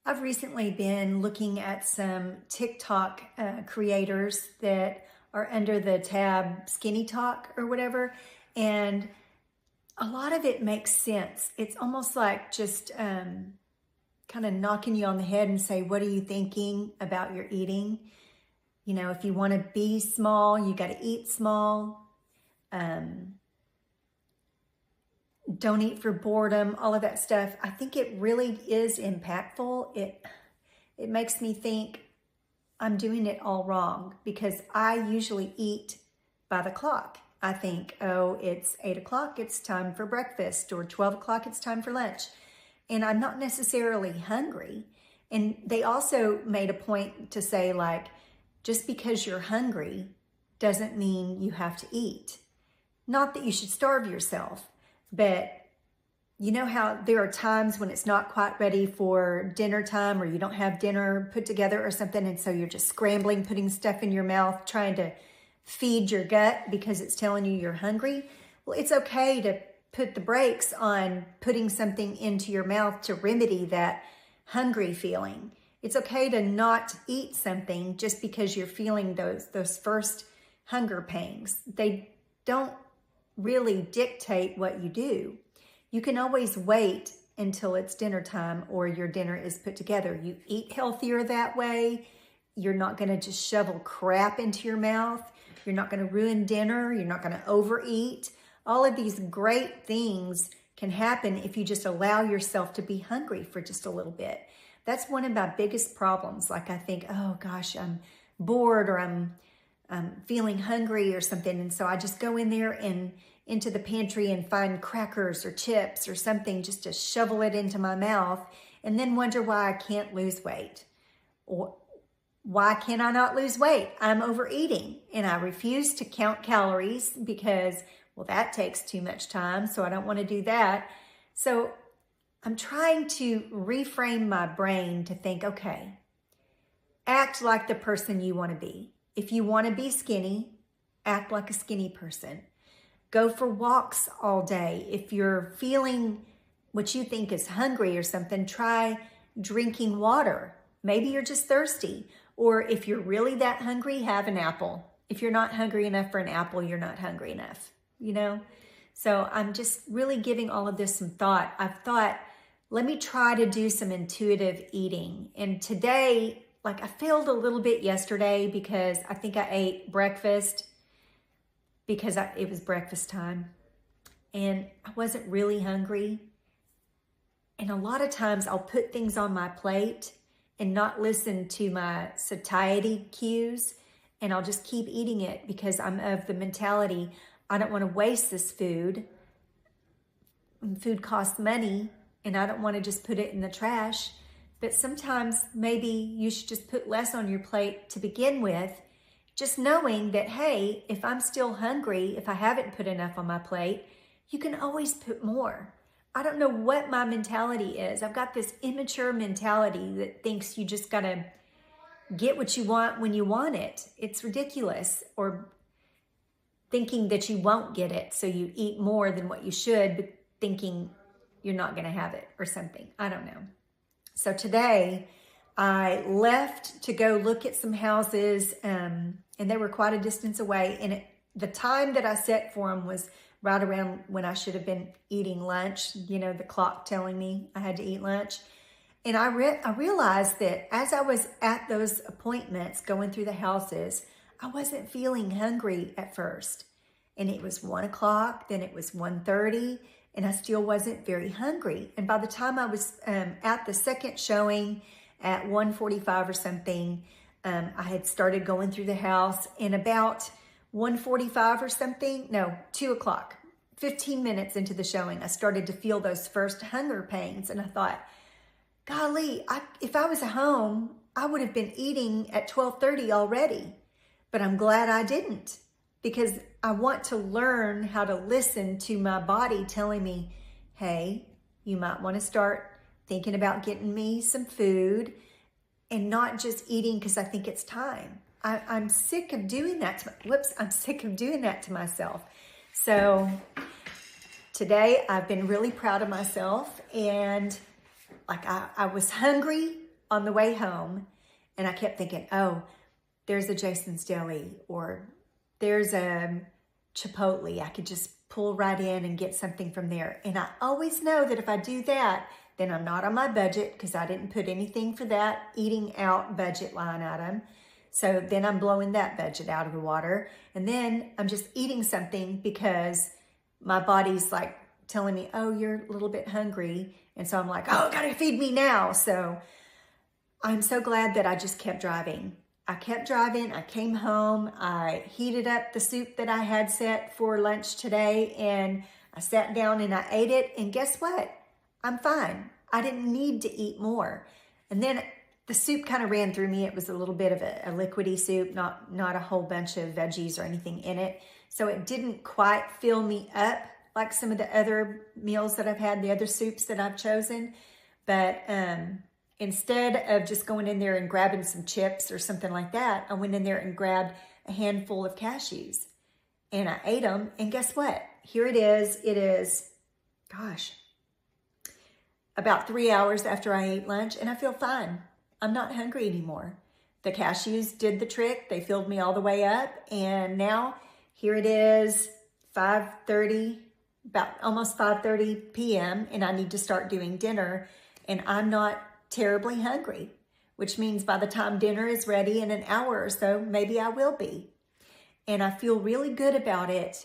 I've recently been looking at some TikTok creators that are under the tab Skinny Talk or whatever, and a lot of it makes sense. It's almost like just kind of knocking you on the head and say, what are you thinking about your eating? You know, if you want to be small, you got to eat small. Um, don't eat for boredom, all of that stuff. I think it really is impactful. It makes me think I'm doing it all wrong because I usually eat by the clock. I think, oh, it's 8 o'clock, it's time for breakfast, or 12 o'clock, it's time for lunch. And I'm not necessarily hungry. And they also made a point to say, like, just because you're hungry doesn't mean you have to eat. Not that you should starve yourself, but you know how there are times when it's not quite ready for dinner time, or you don't have dinner put together or something, and so you're just scrambling, putting stuff in your mouth, trying to feed your gut because it's telling you you're hungry. Well, it's okay to put the brakes on putting something into your mouth to remedy that hungry feeling. It's okay to not eat something just because you're feeling those first hunger pangs. They don't really dictate what you do. You can always wait until it's dinner time or your dinner is put together. You eat healthier that way. You're not going to just shovel crap into your mouth. You're not going to ruin dinner. You're not going to overeat. All of these great things can happen if you just allow yourself to be hungry for just a little bit. That's one of my biggest problems. Like, I think, oh gosh, I'm bored, or I'm feeling hungry or something. And so I just go in there and into the pantry and find crackers or chips or something just to shovel it into my mouth, and then wonder why I can't lose weight. Or why can I not lose weight? I'm overeating, and I refuse to count calories because, well, that takes too much time, so I don't want to do that. So I'm trying to reframe my brain to think, okay, act like the person you want to be. If you want to be skinny, act like a skinny person. Go for walks all day. If you're feeling what you think is hungry or something, try drinking water. Maybe you're just thirsty. Or if you're really that hungry, have an apple. If you're not hungry enough for an apple, you're not hungry enough, you know? So I'm just really giving all of this some thought. I've thought, let me try to do some intuitive eating. And today, like, I failed a little bit yesterday because I think I ate breakfast because it was breakfast time and I wasn't really hungry. And a lot of times I'll put things on my plate and not listen to my satiety cues, and I'll just keep eating it because I'm of the mentality, I don't want to waste this food. Food costs money, and I don't want to just put it in the trash. But sometimes maybe you should just put less on your plate to begin with, just knowing that, hey, if I'm still hungry, if I haven't put enough on my plate, you can always put more. I don't know what my mentality is. I've got this immature mentality that thinks you just got to get what you want when you want it. It's ridiculous. Or thinking that you won't get it, so you eat more than what you should, but thinking you're not going to have it or something. I don't know. So today I left to go look at some houses, and they were quite a distance away. And the time that I set for them was right around when I should have been eating lunch, you know, the clock telling me I had to eat lunch. And I realized that as I was at those appointments going through the houses, I wasn't feeling hungry at first. And it was 1 o'clock, then it was 1:30, and I still wasn't very hungry. And by the time I was at the second showing at 1:45 or something, I had started going through the house, and about 1:45 or something, no, 2 o'clock, 15 minutes into the showing, I started to feel those first hunger pains. And I thought, golly, if I was at home, I would have been eating at 12:30 already. But I'm glad I didn't, because I want to learn how to listen to my body telling me, hey, you might want to start thinking about getting me some food and not just eating because I think it's time. I'm sick of doing that. I'm sick of doing that to myself. So today I've been really proud of myself, and like I was hungry on the way home, and I kept thinking, oh, there's a Jason's Deli, or there's a Chipotle. I could just pull right in and get something from there. And I always know that if I do that, then I'm not on my budget, because I didn't put anything for that eating out budget line item. So then I'm blowing that budget out of the water. And then I'm just eating something because my body's like telling me, oh, you're a little bit hungry. And so I'm like, oh, gotta feed me now. So I'm so glad that I just kept driving. I kept driving. I came home. I heated up the soup that I had set for lunch today, and I sat down and I ate it. And guess what? I'm fine. I didn't need to eat more. And then the soup kind of ran through me. It was a little bit of a liquidy soup, not a whole bunch of veggies or anything in it. So it didn't quite fill me up like some of the other meals that I've had, the other soups that I've chosen. But instead of just going in there and grabbing some chips or something like that, I went in there and grabbed a handful of cashews. And I ate them. And guess what? Here it is. It is, gosh, about 3 hours after I ate lunch, and I feel fine. I'm not hungry anymore. The cashews did the trick. They filled me all the way up. And now here it is, 5:30, about almost 5:30 p.m. and I need to start doing dinner. And I'm not terribly hungry, which means by the time dinner is ready in an hour or so, maybe I will be. And I feel really good about it,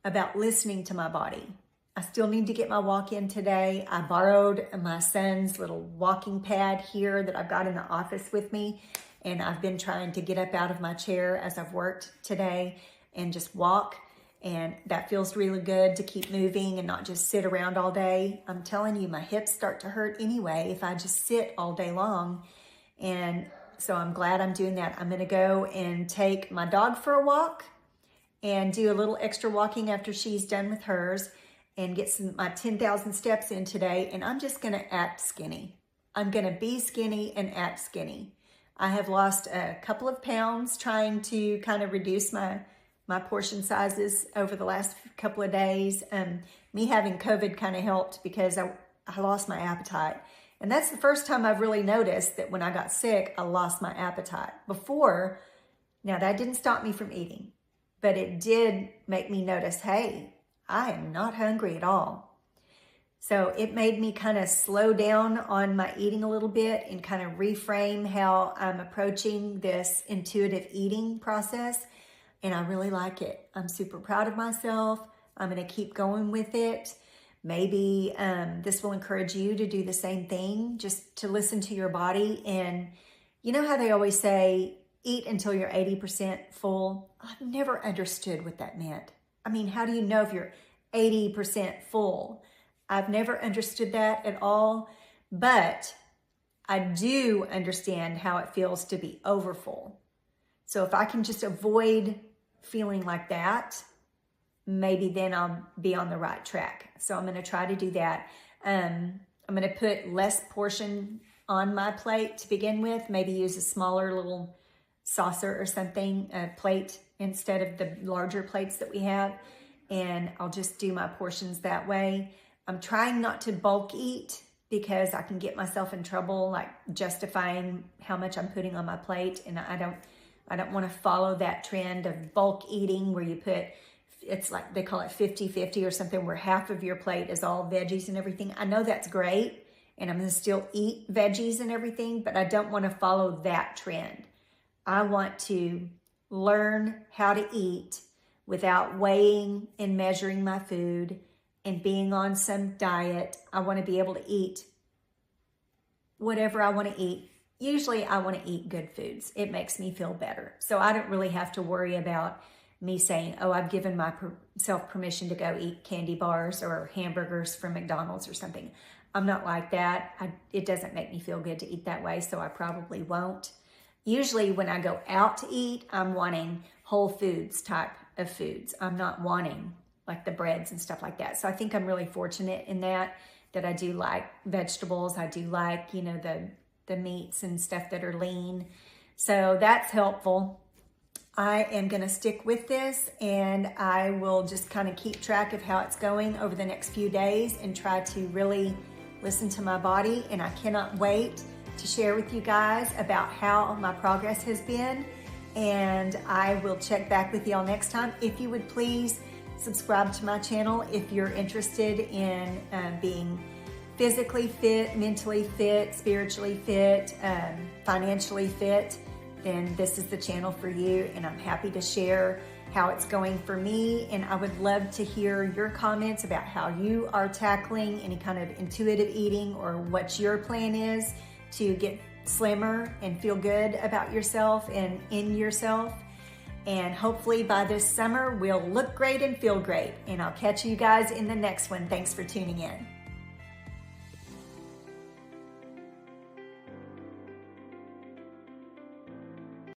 about listening to my body. I still need to get my walk in today. I borrowed my son's little walking pad here that I've got in the office with me. And I've been trying to get up out of my chair as I've worked today and just walk. And that feels really good to keep moving and not just sit around all day. I'm telling you, my hips start to hurt anyway if I just sit all day long. And so I'm glad I'm doing that. I'm gonna go and take my dog for a walk and do a little extra walking after she's done with hers, and get my 10,000 steps in today. And I'm just gonna act skinny. I'm gonna be skinny and act skinny. I have lost a couple of pounds trying to kind of reduce my portion sizes over the last couple of days. Me having COVID kind of helped because I lost my appetite. And that's the first time I've really noticed that when I got sick, I lost my appetite. Before, now that didn't stop me from eating, but it did make me notice, hey, I am not hungry at all. So it made me kind of slow down on my eating a little bit and kind of reframe how I'm approaching this intuitive eating process. And I really like it. I'm super proud of myself. I'm going to keep going with it. Maybe this will encourage you to do the same thing, just to listen to your body. And you know how they always say, eat until you're 80% full? I've never understood what that meant. I mean, how do you know if you're 80% full? I've never understood that at all, but I do understand how it feels to be overfull. So if I can just avoid feeling like that, maybe then I'll be on the right track. So I'm going to try to do that. I'm going to put less portion on my plate to begin with, maybe use a smaller little saucer or something, a plate instead of the larger plates that we have. And I'll just do my portions that way. I'm trying not to bulk eat because I can get myself in trouble, like justifying how much I'm putting on my plate. And I don't want to follow that trend of bulk eating where you put, it's like they call it 50-50 or something, where half of your plate is all veggies and everything. I know that's great, and I'm going to still eat veggies and everything, but I don't want to follow that trend. I want to learn how to eat without weighing and measuring my food and being on some diet. I want to be able to eat whatever I want to eat. Usually I want to eat good foods. It makes me feel better. So I don't really have to worry about me saying, oh, I've given myself permission to go eat candy bars or hamburgers from McDonald's or something. I'm not like that. It doesn't make me feel good to eat that way, so I probably won't. Usually when I go out to eat, I'm wanting whole foods type of foods. I'm not wanting like the breads and stuff like that. So I think I'm really fortunate in that I do like vegetables. I do like, the meats and stuff that are lean. So that's helpful. I am going to stick with this, and I will just kind of keep track of how it's going over the next few days and try to really listen to my body. And I cannot wait to share with you guys about how my progress has been, and I will check back with y'all next time. If you would please subscribe to my channel if you're interested in being physically fit, mentally fit, spiritually fit, financially fit, then this is the channel for you, and I'm happy to share how it's going for me. And I would love to hear your comments about how you are tackling any kind of intuitive eating, or what your plan is to get slimmer and feel good about yourself and in yourself. And hopefully by this summer, we'll look great and feel great. And I'll catch you guys in the next one. Thanks for tuning in.